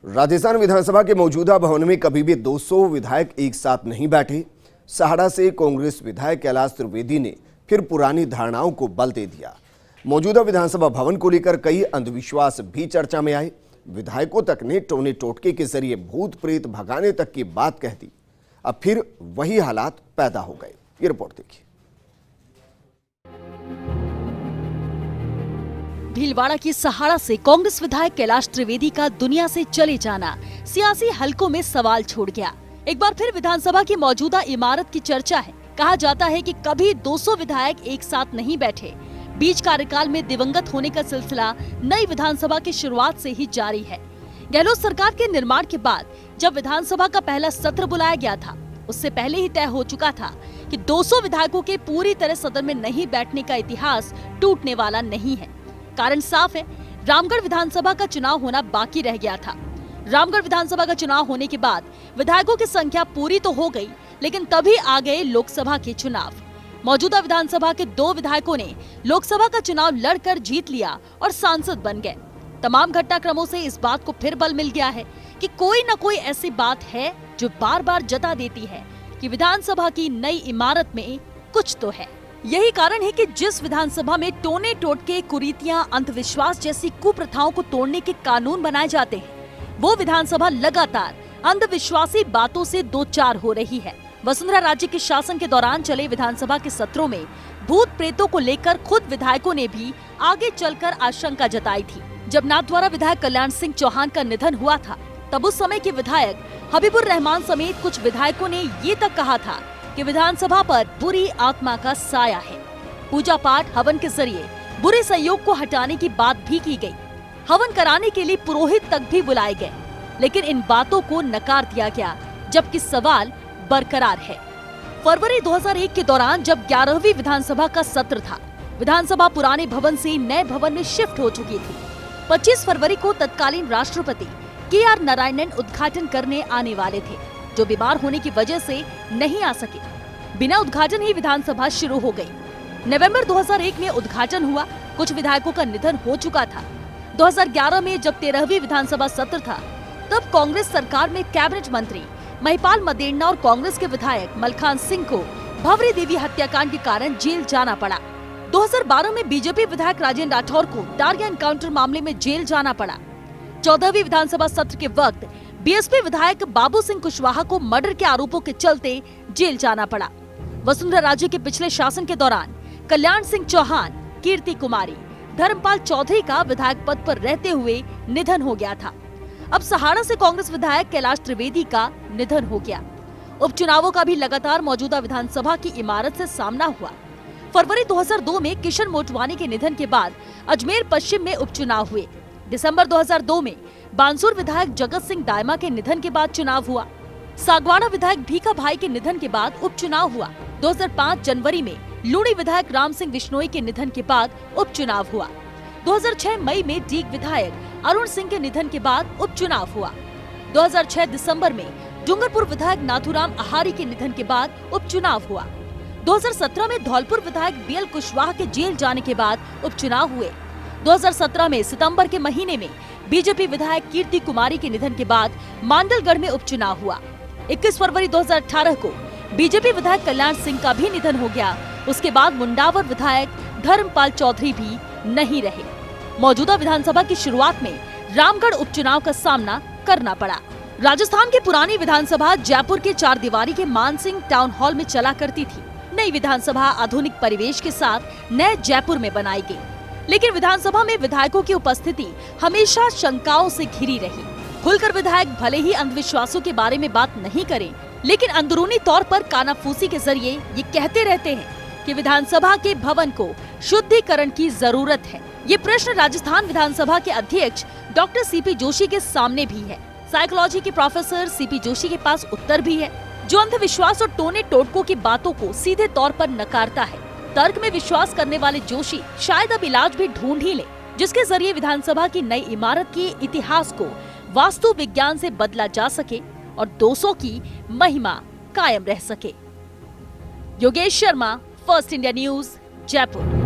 राजस्थान विधानसभा के मौजूदा भवन में कभी भी 200 विधायक एक साथ नहीं बैठे। सहाड़ा से कांग्रेस विधायक कैलाश त्रिवेदी ने फिर पुरानी धारणाओं को बल दे दिया। मौजूदा विधानसभा भवन को लेकर कई अंधविश्वास भी चर्चा में आए। विधायकों तक ने टोने टोटके के जरिए भूत प्रेत भगाने तक की बात कह दी। अब फिर वही हालात पैदा हो गए। ये रिपोर्ट देखिए। भीलवाड़ा की सहाड़ा से कांग्रेस विधायक कैलाश त्रिवेदी का दुनिया से चले जाना सियासी हलकों में सवाल छोड़ गया। एक बार फिर विधानसभा की मौजूदा इमारत की चर्चा है। कहा जाता है कि कभी 200 विधायक एक साथ नहीं बैठे। बीच कार्यकाल में दिवंगत होने का सिलसिला नई विधानसभा की शुरुआत से ही जारी है। गहलोत सरकार के निर्माण के बाद जब विधानसभा का पहला सत्र बुलाया गया था, उससे पहले ही तय हो चुका था कि 200 विधायकों के पूरी तरह सदन में नहीं बैठने का इतिहास टूटने वाला नहीं है। कारण साफ है, रामगढ़ विधानसभा का चुनाव होना बाकी रह गया था। रामगढ़ विधानसभा का चुनाव होने के बाद विधायकों की संख्या पूरी तो हो गई, लेकिन तभी आ गए लोकसभा के चुनाव। मौजूदा विधानसभा के 2 विधायकों ने लोकसभा का चुनाव लड़कर जीत लिया और सांसद बन गए। तमाम घटनाक्रमों से इस बात को फिर बल मिल गया है कि कोई न कोई ऐसी बात है जो बार बार जता देती है कि विधानसभा की नई इमारत में कुछ तो है। यही कारण है कि जिस विधानसभा में टोने टोटके, कुरीतियां, अंधविश्वास जैसी कुप्रथाओं को तोड़ने के कानून बनाए जाते हैं, वो विधानसभा लगातार अंधविश्वासी बातों से दो चार हो रही है। वसुंधरा राजे के शासन के दौरान चले विधानसभा के सत्रों में भूत प्रेतों को लेकर खुद विधायकों ने भी आगे चलकर आशंका जताई थी। जब नाथद्वारा विधायक कल्याण सिंह चौहान का निधन हुआ था, तब उस समय के विधायक हबीबुर रहमान समेत कुछ विधायकों ने ये तक कहा था कि विधानसभा पर बुरी आत्मा का साया है। पूजा पाठ, हवन के जरिए बुरे संयोग को हटाने की बात भी की गई। हवन कराने के लिए पुरोहित तक भी बुलाए गए, लेकिन इन बातों को नकार दिया गया, जबकि सवाल बरकरार है। फरवरी 2001 के दौरान जब 11वीं विधानसभा का सत्र था, विधानसभा पुराने भवन से नए भवन में शिफ्ट हो चुकी थी। 25 फरवरी को तत्कालीन राष्ट्रपति KR नारायणन उद्घाटन करने आने वाले थे, जो बीमार होने की वजह से नहीं आ सके। बिना उद्घाटन ही विधानसभा शुरू हो गई। नवंबर 2001 में उद्घाटन हुआ। कुछ विधायकों का निधन हो चुका था। 2011 में जब 13वीं विधानसभा सत्र था, तब कांग्रेस सरकार में कैबिनेट मंत्री महिपाल मदेरणा और कांग्रेस के विधायक मलखान सिंह को भंवरी देवी हत्याकांड के कारण जेल जाना पड़ा। 2012 में बीजेपी विधायक राजेंद्र राठौर को डारिया एनकाउंटर मामले में जेल जाना पड़ा। 14वीं विधानसभा सत्र के वक्त बीएसपी विधायक बाबू सिंह कुशवाहा को मर्डर के आरोपों के चलते जेल जाना पड़ा। वसुंधरा राजे के पिछले शासन के दौरान कल्याण सिंह चौहान, कीर्ति कुमारी, धर्मपाल चौधरी का विधायक पद पर रहते हुए निधन हो गया था। अब सहाड़ा से कांग्रेस विधायक कैलाश त्रिवेदी का निधन हो गया। उपचुनावों का भी लगातार मौजूदा विधानसभा की इमारत से सामना हुआ। फरवरी 2002 में किशन मोटवानी के निधन के बाद अजमेर पश्चिम में उपचुनाव हुए। दिसंबर 2002 में बानसूर विधायक जगत सिंह दायमा के निधन के बाद चुनाव हुआ। सागवाड़ा विधायक भीखा भाई के निधन के बाद उपचुनाव हुआ। 2005 जनवरी में लूणी विधायक राम सिंह बिश्नोई के निधन के बाद उपचुनाव हुआ। 2006 मई में डीग विधायक अरुण सिंह के निधन के बाद उपचुनाव हुआ। 2006 दिसंबर में डूंगरपुर विधायक नाथूराम आहारी के निधन के बाद उपचुनाव हुआ। 2017 में धौलपुर विधायक BL कुशवाहा के जेल जाने के बाद उपचुनाव हुए। 2017 में सितंबर के महीने में बीजेपी विधायक कीर्ति कुमारी के निधन के बाद मांडलगढ़ में उपचुनाव हुआ। 21 फरवरी 2018 को बीजेपी विधायक कल्याण सिंह का भी निधन हो गया। उसके बाद मुंडावर विधायक धर्मपाल चौधरी भी नहीं रहे। मौजूदा विधानसभा की शुरुआत में रामगढ़ उपचुनाव का सामना करना पड़ा। राजस्थान की पुरानी विधानसभा जयपुर के 4 दीवारी के मानसिंह टाउन हॉल में चला करती थी। नई विधानसभा आधुनिक परिवेश के साथ नए जयपुर में बनाई गई, लेकिन विधानसभा में विधायकों की उपस्थिति हमेशा शंकाओं से घिरी रही। खुलकर विधायक भले ही अंधविश्वासों के बारे में बात नहीं करें, लेकिन अंदरूनी तौर पर कानाफूसी के जरिए ये कहते रहते हैं कि विधानसभा के भवन को शुद्धिकरण की जरूरत है। ये प्रश्न राजस्थान विधानसभा के अध्यक्ष डॉक्टर CP जोशी के सामने भी है। साइकोलॉजी के प्रोफेसर CP जोशी के पास उत्तर भी है, जो अंधविश्वास और टोने टोटकों की बातों को सीधे तौर पर नकारता है। तर्क में विश्वास करने वाले जोशी शायद अब इलाज भी ढूंढ ही ले, जिसके जरिए विधानसभा की नई इमारत के इतिहास को वास्तु विज्ञान से बदला जा सके और 200 की महिमा कायम रह सके। Yogesh Sharma, first India news, Jaipur.